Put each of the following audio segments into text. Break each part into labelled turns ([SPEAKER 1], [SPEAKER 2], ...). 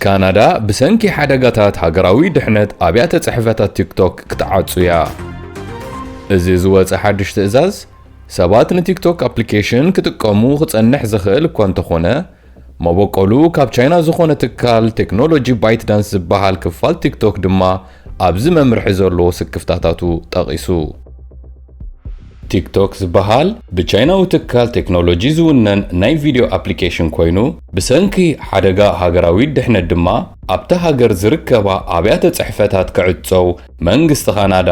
[SPEAKER 1] ካናዳ ብሰንኪ ሓደጋታት ሃገራዊ ድሕነት ኣብያተ ጽሕፈታት ቲክቶክ ክትዓጹ እያ። እዚ ዝወፀ ሓድሽ ትእዛዝ ሰባት ንቲክቶክ ኣፕሊኬሽን ክጥቀሙ ክጸንሕ ዝኽእል እኳ እንተኾነ መበቆሉ ካብ ቻይና ዝኾነ ትካል ቴክኖሎጂ ባይትዳንስ ዝበሃል ክፋል ቲክቶክ ድማ ኣብዚ መምርሒ ዘለዎ ስክፍታታቱ ጠቒሱ። ቲክቶክ ዝበሃል ብቻይናዊ ትካል ቴክኖሎጂ ዝውነን ናይ ቪድዮ ኣፕሊኬሽን ኮይኑ ብሰንኪ ሓደጋ ሃገራዊ ድሕነት ድማ ኣብታ ሃገር ዝርከባ ኣብያተ ጽሕፈታት ክዕጸው መንግስቲ ካናዳ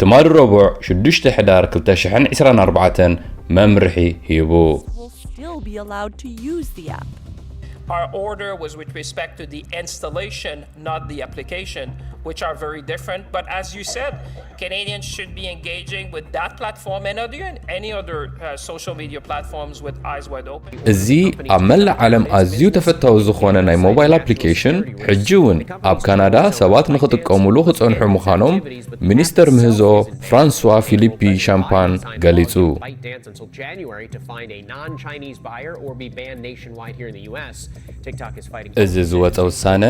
[SPEAKER 1] ትማድ ረቡዕ 6 ሕዳር 2024 መምርሒ ሂቡ።
[SPEAKER 2] Our order was with respect to the installation, not the application, which are very different. But as you said, Canadians should be engaging with that platform and any other social media platforms with eyes wide open.
[SPEAKER 1] እዚ ኣብ መላእ ዓለም ኣዝዩ ተፈታዊ ዝኾነ ናይ ሞባይል ኣፕሊኬሽን ሕጂ እውን ኣብ ካናዳ ሰባት ንኽጥቀሙሉ ክጸንሑ ምዃኖም ሚኒስተር ምህዞ ፍራንሷ ፊሊፒ ሻምፓን ገሊጹ። እዚ ዝወፀ ውሳነ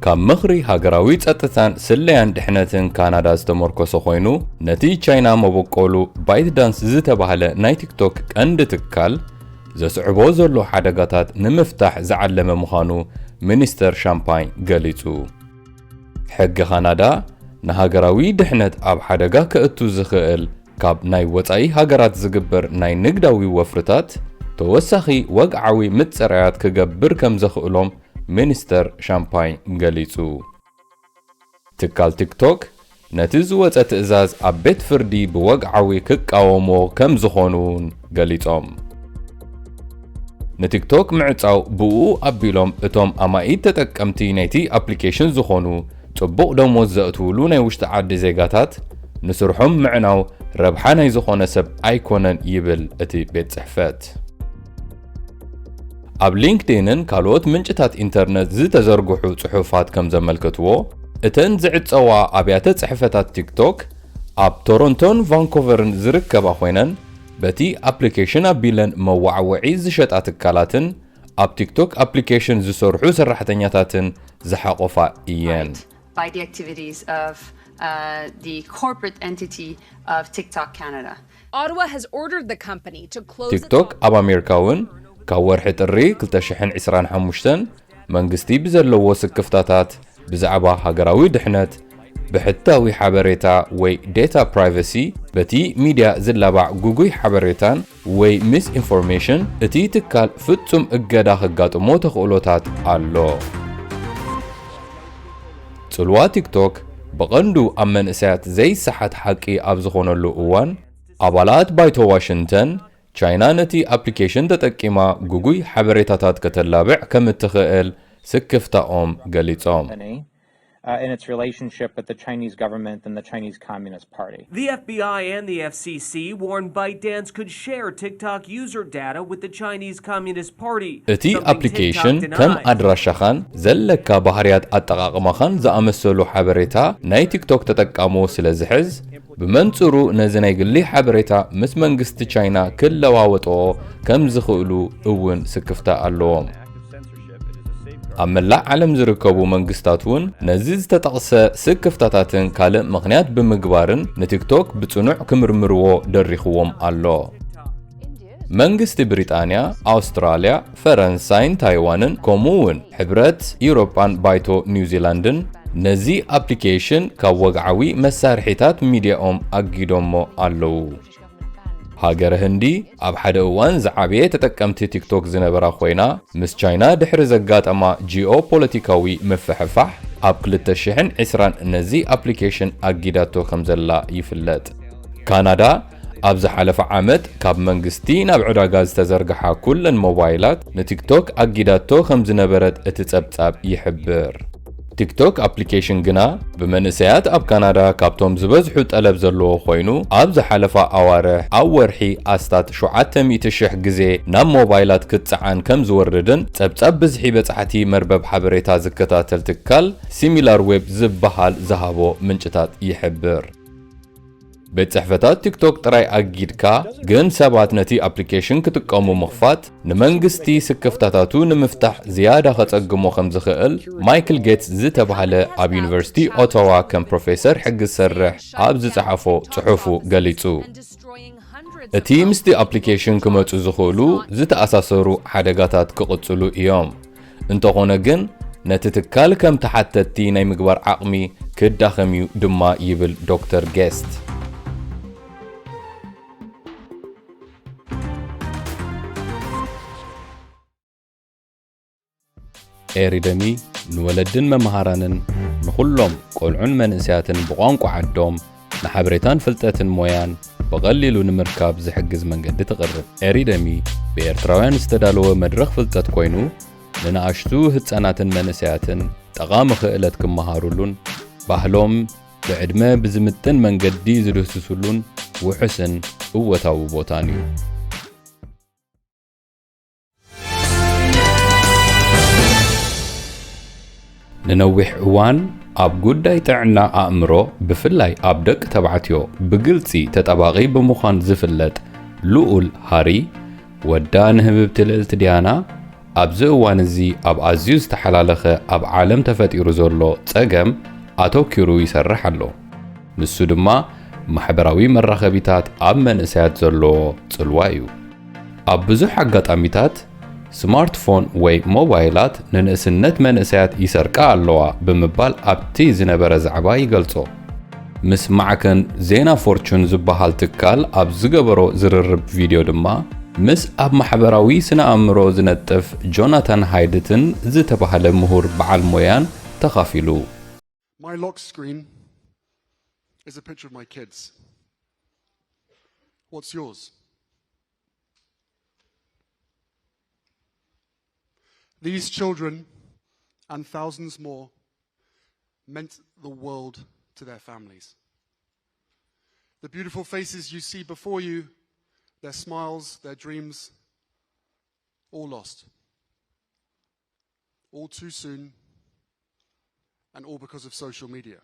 [SPEAKER 1] ካብ ምኽሪ ሃገራዊ ጸጥታን ስለያን ድሕነትን ካናዳ ዝተመርኮሰ ኮይኑ ነቲ ቻይና መበቆሉ ባይትዳንስ ዝተባህለ ናይ ቲክቶክ ቀንዲ ትካል ዘስዕቦ ዘሎ ሓደጋታት ንምፍታሕ ዝዓለመ ምዃኑ ሚኒስተር ሻምፓኝ ገሊጹ። ሕጊ ካናዳ ንሃገራዊ ድሕነት ኣብ ሓደጋ ከእቱ ዝኽእል ካብ ናይ ወጻኢ ሃገራት ዝግበር ናይ ንግዳዊ ወፍርታት ተወሳኺ ወግዓዊ ምጽራያት ክገብር ከም ዘኽእሎም ሚኒስተር ሻምፓኝ ገሊጹ። ትካል ቲክቶክ ነቲ ዝወፀ ትእዛዝ ኣብ ቤት ፍርዲ ብወግዓዊ ክቃወሞ ከም ዝኾኑን ገሊጾም። ንቲክቶክ ምዕጻው ብኡ ኣቢሎም እቶም ኣማኢት ተጠቀምቲ ናይቲ ኣፕሊኬሽን ዝኾኑ ጽቡቕ ደሞዝ ዘእትውሉ ናይ ውሽጢ ዓዲ ዜጋታት ንስርሖም ምዕናው ረብሓ ናይ ዝኾነ ሰብ ኣይኮነን ይብል እቲ ቤት ጽሕፈት። ኣብ ሊንክድኢንን ካልኦት ምንጭታት ኢንተርነት ዝተዘርግሑ ጽሑፋት ከም ዘመልክትዎ እተን ዝዕጸዋ ኣብያተ ጽሕፈታት ቲክቶክ ኣብ ቶሮንቶን ቫንኮቨርን ዝርከባ ኮይነን በቲ ኣፕሊኬሽን ኣቢለን መዋዕወዒ ዝሸጣ ትካላትን ኣብ ቲክቶክ ኣፕሊኬሽን ዝሰርሑ ሰራሕተኛታትን ዝሓቆፋ እየን።
[SPEAKER 3] By the activities of the corporate entity of TikTok Canada.
[SPEAKER 4] Ottawa has ordered the company to close
[SPEAKER 1] TikTok ኣብ ኣሜሪካውን ካብ ወርሒ ጥሪ 2025 መንግስቲ ብዘለዎ ስክፍታታት ብዛዕባ ሃገራዊ ድሕነት ብሕታዊ ሓበሬታ ወይ ዴታ ፕራይቨሲ በቲ ሚድያ ዝላባዕ ጉጉይ ሓበሬታን ወይ ሚስ ኢንፎርሜሽን እቲ ትካል ፍጹም እገዳ ክጋጥሞ ተኽእሎታት ኣሎ። ጽልዋ ቲክቶክ ብቐንዱ ኣብ መንእሰያት ዘይሰሓት ሓቂ ኣብ ዝኾነሉ እዋን ኣባላት ባይቶ ዋሽንግተን ቻይና ነቲ ኣፕሊኬሽን ተጠቂማ ጉጉይ ሓበሬታታት ከተላብዕ ከም እትኽእል ስክፍታኦም ገሊጾም።
[SPEAKER 5] In its relationship with the Chinese government and the Chinese Communist Party.
[SPEAKER 6] The FBI and the FCC warned ByteDance could share TikTok user data with the Chinese Communist Party.
[SPEAKER 1] እቲ ኣፕሊኬሽን ከም ኣድራሻኻን ዘለካ ባህርያት ኣጠቓቕማኻን ዝኣመሰሉ ሓበሬታ ናይ ቲክቶክ ተጠቃሞ ስለ ዝሕዝ ብመንጽሩ ነዚ ናይ ግሊ ሓበሬታ ምስ መንግስቲ ቻይና ክለዋወጥዎ ከም ዝኽእሉ እውን ስክፍታ ኣለዎም። ኣብ መላእ ዓለም ዝርከቡ መንግስታት እውን ነዚ ዝተጠቕሰ ስክፍታታትን ካልእ ምኽንያት ብምግባርን ንቲክቶክ ብጽኑዕ ክምርምርዎ ደሪኽዎም ኣሎ። መንግስቲ ብሪጣንያ፣ ኣውስትራልያ፣ ፈረንሳይን ታይዋንን ከምኡውን ሕብረት ኢውሮጳን ባይቶ ኒውዚላንድን ነዚ ኣፕሊኬሽን ካብ ወግዓዊ መሳርሒታት ሚድያኦም ኣጊዶሞ ኣለዉ። ሃገረ ህንዲ ኣብ ሓደ እዋን ዝዓበየ ተጠቀምቲ ቲክቶክ ዝነበራ ኮይና ምስ ቻይና ድሕሪ ዘጋጠማ ጂኦፖለቲካዊ ምፍሕፋሕ ኣብ 2020 ነዚ ኣፕሊኬሽን ኣጊዳቶ ከም ዘላ ይፍለጥ። ካናዳ ኣብ ዝሓለፈ ዓመት ካብ መንግስቲ ናብ ዕዳጋ ዝተዘርግሓ ኩለን ሞባይላት ንቲክቶክ ኣጊዳቶ ከም ዝነበረት እቲ ጸብጻብ ይሕብር። ቲክቶክ ኣፕሊኬሽን ግና ብመንእሰያት ኣብ ካናዳ ካብቶም ዝበዝሑ ጠለብ ዘለዎ ኮይኑ ኣብ ዝሓለፈ ኣዋርሕ ኣብ ወርሒ ኣስታት 700,000 ግዜ ናብ ሞባይላት ክትፀዓን ከም ዝወርድን ጸብጻብ ብዝሒ በጻሕቲ መርበብ ሓበሬታ ዝከታተል ትካል ሲሚላር ዌብ ዝበሃል ዝሃቦ ምንጭታት ይሕብር። بتصحفتات تيك توك تراي أجيدكا جن سبات نتي أبليكيشن كتقامو مخفات نمنجستي سكفتاتاتو نمفتح زيادة خطقمو خمز خيل مايكل جيتس زتبهالة أب يونيفرسيتي أوتاوا كان بروفيسور حق السرح أب زتحفو صحفو قاليتو اتي مستي أبليكيشن كمتو زخولو زتأساسرو حدقاتات كقتلو إيام انتقونا جن نتتكال كم تحتتي ناي مقبار عقمي كداخميو دما يبل دكتور جيست إيريدمي نولدن ممهارانن نخلهم قلعن منسياتن بقانقو عدوم نحبريتان فلتاتن مويان بغللو نمركاب زحجز منقد تقرب إيريدمي بإرتراوان استدالو مدرخ فلتات كوينو لنعشتو هتساناتن منسياتن تغام خيلت كمهارولون باهلوم بعدما بزمتن منقد دي زلوسسولون وحسن قوتاو بوتانيو ننوح اوان اب قداي تعنا امرو بفلاي اب دك تبعتيو بقلتي تتباغي بمخان زفلت لؤول هاري ودان هببت الالتديانا اب زوان زي اب ازيوز تحلالخه اب عالم تفتيرو زولو تسقم اتوكيرو يسرحلو نسو دما محبراوي مرخبيتات اب منسيات زولو صلوايو اب بزح اغاطاميتات سمارتفون وي موبايلات ننسنت منسيات يسرقا اللوا بمبال ابتي زنبر زعبا يقلصو مس معكن زينا فورتشون زبهال تكال اب زغبرو زررب فيديو دما مس اب محبراوي سنا امرو زنطف جوناثان هايدتن زتبهال مهور بعال مويان تخافيلو.
[SPEAKER 7] My lock screen is a picture of my kids. What's yours? These children and thousands more meant the world to their families. The beautiful faces you see before you, their smiles, their dreams, all lost. All too soon, and all because of social media.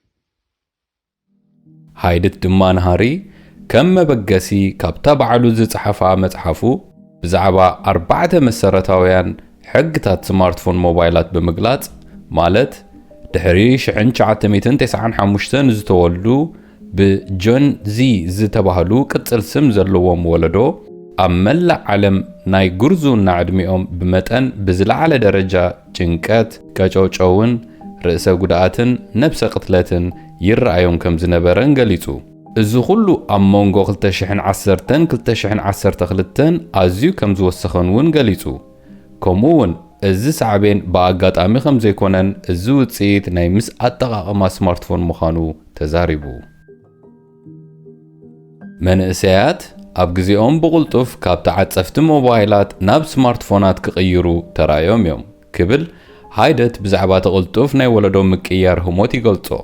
[SPEAKER 1] هايدت دمان هاري كم مبقسي كابتا بعلو زصحفا مصحفو بزعبا 4 مسرتاويان حقتات سمارتفون موبايلات بمقلاط مالت دحري 1995 زتولدو بجون زي زتبهلو قصل سم زلوم ولدو املا عالم ناي غرزون نعدميهم بمتن بزلعله درجه ጭንቀት كچوچون رئيس غداتن نفس قتلتن يرأيون كم زنبرن قليتو እዚ ኩሉ ኣብ መንጎ 2010 2012 ኣዝዩ ከም ዝወሰኸን ገሊጹ ከምኡውን እዚ ሰዓቤን በኣጋጣሚ ከም ዘይኮነን እዚ ውጽኢት ናይ ምስ ኣጠቓቕማ ስማርትፎን ምዃኑ ተዛሪቡ መንእሰያት ኣብ ግዜኦም ብቁልጡፍ ካብ ተዓጸፍቲ ሞባይላት ናብ ስማርትፎናት ክቕይሩ ተራዮም እዮም ክብል ሃይደት ብዛዕባ ተቕልጡፍ ናይ ወለዶም ምቅያር ህሞት ይገልጾ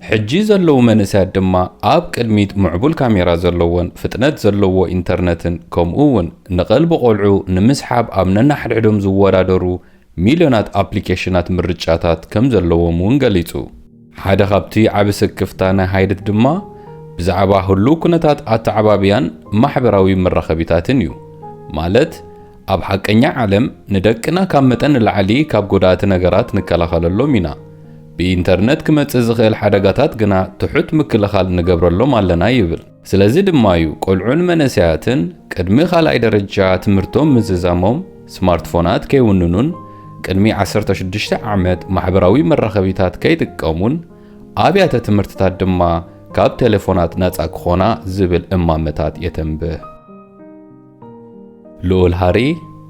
[SPEAKER 1] ሕጂ ዘለዎ መንእሰያት ድማ ኣብ ቅድሚት ምዕቡል ካሜራ ዘለዎን ፍጥነት ዘለዎ ኢንተርነትን ከምኡውን ንቐልቢ ቆልዑ ንምስሓብ ኣብ ነናሕድሕዶም ዝወዳደሩ ሚልዮናት ኣፕሊኬሽናት ምርጫታት ከም ዘለዎም ገሊጹ ሓደ ካብቲ ዓቢ ስክፍታ ናይ ሃይደት ድማ ብዛዕባ ሁሉ ኩነታት ኣተዓባብያን ማሕበራዊ መራኸቢታትን እዩ ማለት ኣብ ሓቀኛ ዓለም ንደቅና ካብ መጠን ንላዕሊ ካብ ጎዳእቲ ነገራት ንከላኸለሎም ኢና بإنترنت كمتص ዝኽእል ሓደጋታት ግና ትሑት ምክልኻል ንገብረሎም ኣለና ይብል ስለዚ ድማ እዩ ቆልዑን መንእሰያትን ቅድሚ ካልኣይ ደረጃ ትምህርቶም ምዝዛሞም ስማርትፎናት ከይውንኑን ቅድሚ 16 ዓመት ማሕበራዊ መራኸቢታት ከይጥቀሙን ኣብያተ ትምህርትታት ድማ ካብ ቴሌፎናት ነፃ ክኾና ዝብል እማመታት የተንብህ ልዑል ሃሪ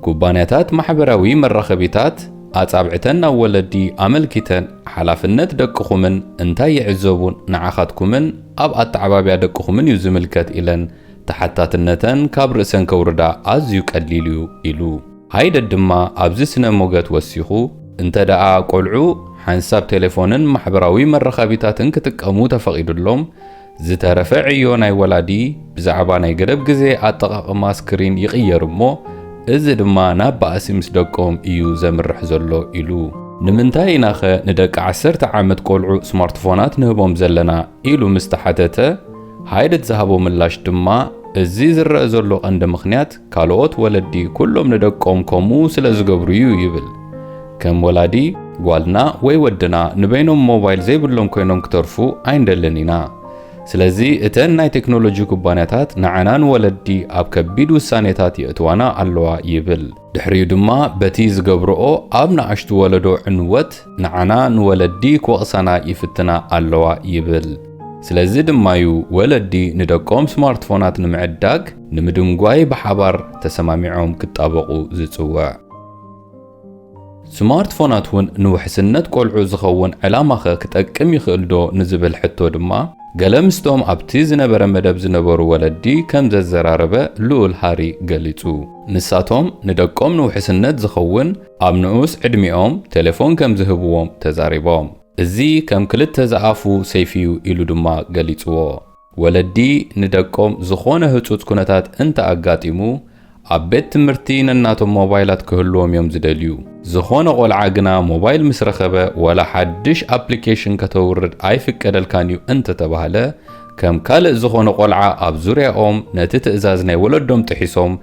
[SPEAKER 1] ኩባንያታት ማሕበራዊ መራኸቢታት ኣጻብዕተን ወለዲ ኣመልኪተን ሓላፍነት ደቅኹምን እንታይ ይዕዘቡን ንዓኻትኩምን ኣብ ኣተዓባብያ ደቅኹምን እዩ ዝምልከት ኢለን ተሓታትነተን ካብ ርእሰን ከውርዳ ኣዝዩ ቀሊል እዩ ኢሉ ሃይደት ድማ ኣብዚ ስነ ሞገት ወሲኹ እንተደኣ ቆልዑ ሓንሳብ ቴሌፎንን ማሕበራዊ መራኸቢታትን ክጥቀሙ ተፈቒዱሎም ዝተረፈ ዕዮ ናይ ወላዲ ብዛዕባ ናይ ገደብ ግዜ ኣጠቓቕማ ስክሪን ይቕየር እሞ እዚ ድማ ናብ ባእሲ ምስ ደቆም እዩ ዘምርሕ ዘሎ ኢሉ ንምንታይ ኢናኸ ንደቂ 10 ዓመት ቆልዑ ስማርትፎናት ንህቦም ዘለና ኢሉ ምስተሓተተ ሃይደት ዝሃቦ ምላሽ ድማ እዚ ዝረአ ዘሎ ቀንዲ ምኽንያት ካልኦት ወለዲ ኩሎም ንደቆም ከምኡ ስለ ዝገብሩ እዩ ይብል። ከም ወላዲ ጓልና ወይ ወድና ንበይኖም ሞባይል ዘይብሎም ኮይኖም ክተርፉ ኣይንደልን ኢና። ስለዚ እተን ናይ ቴክኖሎጂ ኩባንያታት ንዓናን ወለዲ ኣብ ከቢድ ውሳኔታት የእትዋና ኣለዋ ይብል። ድሕሪኡ ድማ በቲ ዝገብርኦ ኣብ ንኣሽቱ ወለዶ ዕንወት ንዓና ንወለዲ ክወቕሳና ይፍትና ኣለዋ ይብል። ስለዚ ድማዩ ወለዲ ንደቆም ስማርትፎናት ንምዕዳግ ንምድንጓይ ብሓባር ተሰማሚዖም ክጣበቑ ዝጽውዕ። ስማርትፎናት እውን ንውሕስነት ቆልዑ ዝኸውን ዕላማኸ ክጠቅም ይኽእል ዶ ንዝብል ሕቶ ድማ ገለ ምስቶም ኣብቲ ዝነበረ መደብ ዝነበሩ ወለዲ ከም ዘዘራረበ ልኡል ሃሪ ገሊጹ። ንሳቶም ንደቆም ንውሕስነት ዝኸውን ኣብ ንኡስ ዕድሚኦም ቴሌፎን ከም ዝህብዎም ተዛሪቦም። እዚ ከም ክልተ ዝኣፉ ሰይፊዩ ኢሉ ድማ ገሊጽዎ። ወለዲ ንደቆም ዝኾነ ህጹጽ ኩነታት እንተኣጋጢሙ ኣብ ቤት ትምህርቲ ነናቶም ሞባይላት ክህልዎም እዮም ዝደልዩ። ዝኾነ ቆልዓ ግና ሞባይል ምስ ረኸበ ወላ ሓድሽ ኣፕሊኬሽን ከተውርድ ኣይፍቀደልካን እዩ እንተተባህለ ከም ካልእ ዝኾነ ቆልዓ ኣብ ዙርያኦም ነቲ ትእዛዝ ናይ ወለዶም ጥሒሶም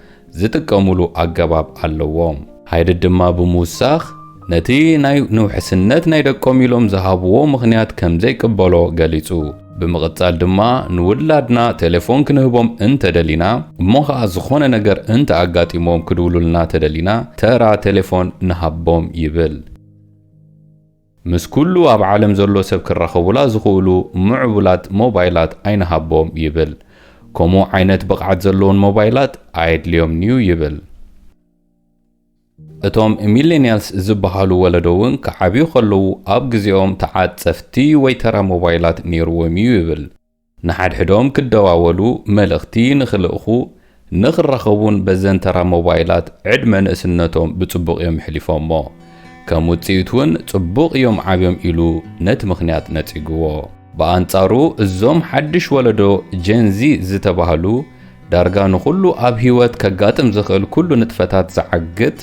[SPEAKER 1] ዝጥቀሙሉ ኣገባብ ኣለዎም። ሃይደት ድማ ብምውሳኽ ነቲ ናይ ንውሕስነት ናይ ደቆም ኢሎም ዝሃብዎ ምኽንያት ከም ዘይቅበሎ ገሊጹ። ብምቕጻል ድማ ንውላድና ቴሌፎን ክንህቦም እንተደሊና እሞ ከዓ ዝኾነ ነገር እንተኣጋጢሞም ክድውሉልና ተደሊና ተራ ቴሌፎን ንሃቦም ይብል። ምስ ኩሉ ኣብ ዓለም ዘሎ ሰብ ክራኸቡላ ዝኽእሉ ምዕቡላት ሞባይላት ኣይንሃቦም ይብል። ከምኡ ዓይነት ብቕዓት ዘለዎን ሞባይላት ኣየድልዮምኒ ይብል። እቶም ሚሌኒያልስ ዝበሃሉ ወለዶውን ክዓብዩ ከለዉ ኣብ ግዜኦም ተዓጸፍቲ ወይ ተራ ሞባይላት ነይርዎም እዩ ይብል። ንሓድሕዶም ክደዋወሉ መልእኽቲ ንኽልእኹ ንኽራኸቡን በዘን ተራ ሞባይላት ዕድመ ንእስነቶም ብጽቡቕ እዮም ሕሊፎሞ። ከም ውጽኢት እውን ጽቡቕ እዮም ዓብዮም ኢሉ ነቲ ምኽንያት ነጺግዎ። ብኣንጻሩ እዞም ሓድሽ ወለዶ ጀንዚ ዝተባሃሉ ዳርጋ ንኹሉ ኣብ ህይወት ከጋጥም ዝኽእል ኩሉ ንጥፈታት ዝዓግት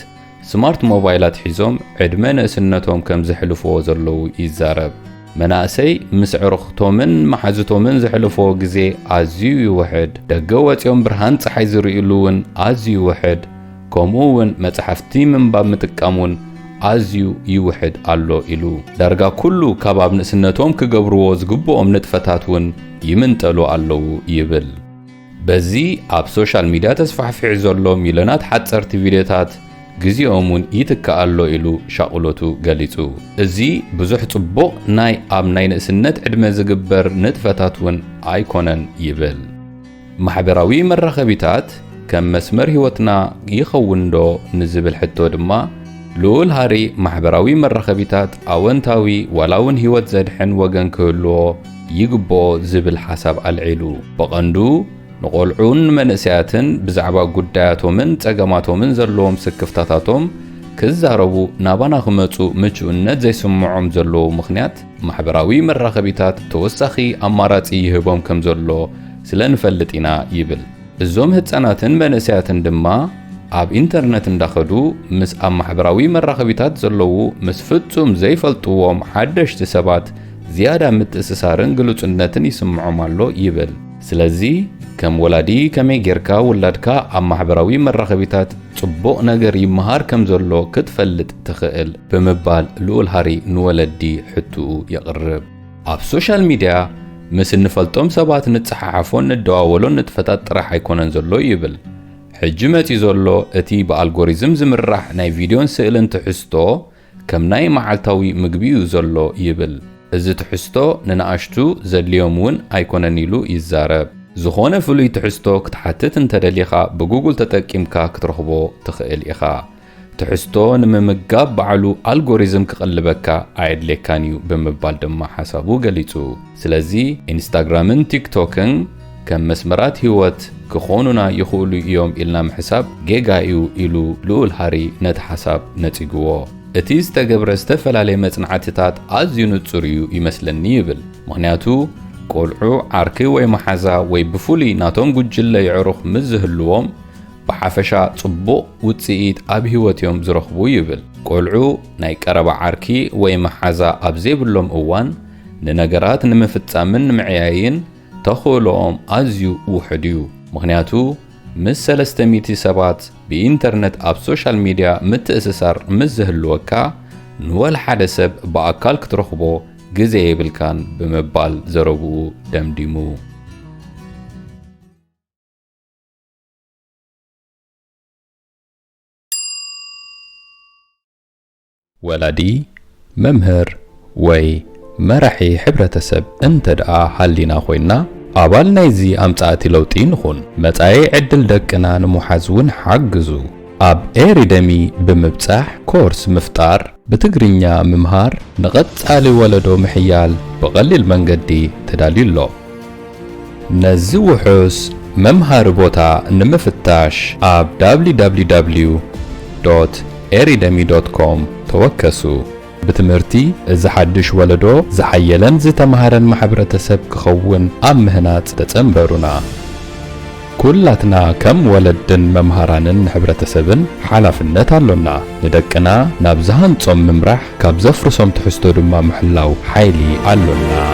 [SPEAKER 1] ስማርት ሞባይላት ሒዞም ዕድመ ንእስነቶም ከም ዝሕልፍዎ ዘለዉ ይዛረብ። መናእሰይ ምስ ዕሩኽቶምን መሓዝቶምን ዝሕልፍዎ ግዜ ኣዝዩ ይውሕድ። ደገ ወፂኦም ብርሃን ፀሓይ ዝርእሉ እውን ኣዝዩ ይውሕድ። ከምኡ እውን መጽሓፍቲ ምንባብ ምጥቃሙን ኣዝዩ ይውሕድ ኣሎ ኢሉ ዳርጋ ኩሉ ካብ ኣብ ንእስነቶም ክገብርዎ ዝግብኦም ንጥፈታት እውን ይምንጠሉ ኣለዉ ይብል። በዚ ኣብ ሶሻል ሚድያ ተስፋሕፊዕ ዘሎ ሚልዮናት ሓጸርቲ ቪድዮታት ግዚኦም እውን ይትከኣሎ ኢሉ ሻቁሎቱ ገሊጹ። እዚ ብዙሕ ጽቡቕ ናይ ኣብ ናይ ንእስነት ዕድመ ዝግበር ንጥፈታት እውን ኣይኮነን ይብል። ማሕበራዊ መራኸቢታት ከም መስመር ህይወትና ይኸውን ዶ ንዝብል ሕቶ ድማ ልኡል ሃሪ ማሕበራዊ መራኸቢታት ኣወንታዊ ዋላውን ህይወት ዘድሕን ወገን ክህልዎ ይግብኦ ዝብል ሓሳብ ኣልዒሉ በቐንዱ ንቆልዑን መንእሰያትን ብዛዕባ ጉዳያቶምን ጸገማቶምን ዘለዎም ስክፍታታቶም ክዛረቡ ናባና ክመጹ ምቹእነት ዘይስምዖም ዘለዎ ምኽንያት ማሕበራዊ መራኸቢታት ተወሳኺ ኣማራጺ ይህቦም ከም ዘሎ ስለንፈልጥ ኢና ይብል። እዞም ህፃናትን መንእሰያትን ድማ ኣብ ኢንተርነት እንዳኸዱ ምስ ኣብ ማሕበራዊ መራኸቢታት ዘለዉ ምስ ፍጹም ዘይፈልጥዎም ሓደሽቲ ሰባት ዝያዳ ምትእስሳርን ግሉጽነትን ይስምዖም ኣሎ ይብል። ስለዚ ከም ወላዲ ከመይ ጌርካ ውላድካ ኣብ ማሕበራዊ መራኸቢታት ጽቡቕ ነገር ይመሃር ከም ዘሎ ክትፈልጥ ትኽእል ብምባል ልኡል ሃሪ ንወለዲ ሕቱኡ የቕርብ። ኣብ ሶሻል ሚድያ ምስ እንፈልጦም ሰባት ንጽሓሓፎን ንደዋወሎን ንጥፈታት ጥራሕ ኣይኮነን ዘሎ ይብል። ሕጂ መጺ ዘሎ እቲ ብኣልጎሪዝም ዝምራሕ ናይ ቪድዮን ስእልን ትሕዝቶ ከም ናይ መዓልታዊ ምግቢ እዩ ዘሎ ይብል። እዚ ትሕዝቶ ንንኣሽቱ ዘድልዮም እውን ኣይኮነን ኢሉ ይዛረብ። ዝኾነ ፍሉይ ትሕዝቶ ክትሓትት እንተደሊኻ ብጉግል ተጠቂምካ ክትረኽቦ ትኽእል ኢኻ። ትሕዝቶ ንምምጋብ ባዕሉ ኣልጎሪዝም ክቐልበካ ኣየድልየካን እዩ ብምባል ድማ ሓሳቡ ገሊጹ። ስለዚ ኢንስታግራምን ቲክቶክን ከም መስመራት ህይወት ክኾኑና ይኽእሉ እዮም ኢልና ምሕሳብ ጌጋ እዩ ኢሉ ልኡል ሃሪ ነቲ ሓሳብ ነጺግዎ። እቲ ዝተገብረ ዝተፈላለየ መጽናዕትታት ኣዝዩ ንጹር እዩ ይመስለኒ ይብል። ምኽንያቱ ቆልዑ ዓርኪ ወይ መሓዛ ወይ ብፍሉይ ናቶም ጉጅለ ይዕሩኽ ምስ ዝህልዎም ብሓፈሻ ጽቡቕ ውጽኢት ኣብ ህይወት እዮም ዝረኽቡ ይብል። ቆልዑ ናይ ቀረባ ዓርኪ ወይ መሓዛ ኣብ ዘይብሎም እዋን ንነገራት ንምፍጻምን ንምዕያይን ተኽእሎኦም ኣዝዩ ውሕድ እዩ ምኽንያቱ ምስ 300 ሰባት ብኢንተርኔት ኣብ ሶሻል ሚድያ ምትእስሳር ምስ ዝህልወካ ንወል ሓደ ሰብ ብኣካል ክትረኽቦ ግዜ የብልካን ብምባል ዘረብኡ ደምዲሙ ወላዲ መምህር ወይ መራሒ ሕብረተሰብ እንተደኣ ሃሊና ኮይና ኣባል ናይዚ ኣምጻእቲ ለውጢ ንኹን መጻኢ ዕድል ደቅና ንምሓዝ እውን ሓግዙ ኣብ ኤሪደሚ ብምብጻሕ ኮርስ ምፍጣር ብትግርኛ ምምሃር ንቐጻሊ ወለዶ ምሕያል ብቐሊል መንገዲ ተዳልዩሎ ነዚ ውሑስ መምሃሪ ቦታ ንምፍታሽ ኣብ www.eridemi.com ተወከሱ بتمرتي إذا حدش ولدو زحيلن زتمهرن محبرتسب كخون أم مهنات تتنبرونا كلاتنا كم ولدن ممهرانن حبرتسبن حلفنت اللونا ندكنا نابزهن تصم ممرح كابزفرسهم تحستو دما محلاو حيلي اللونا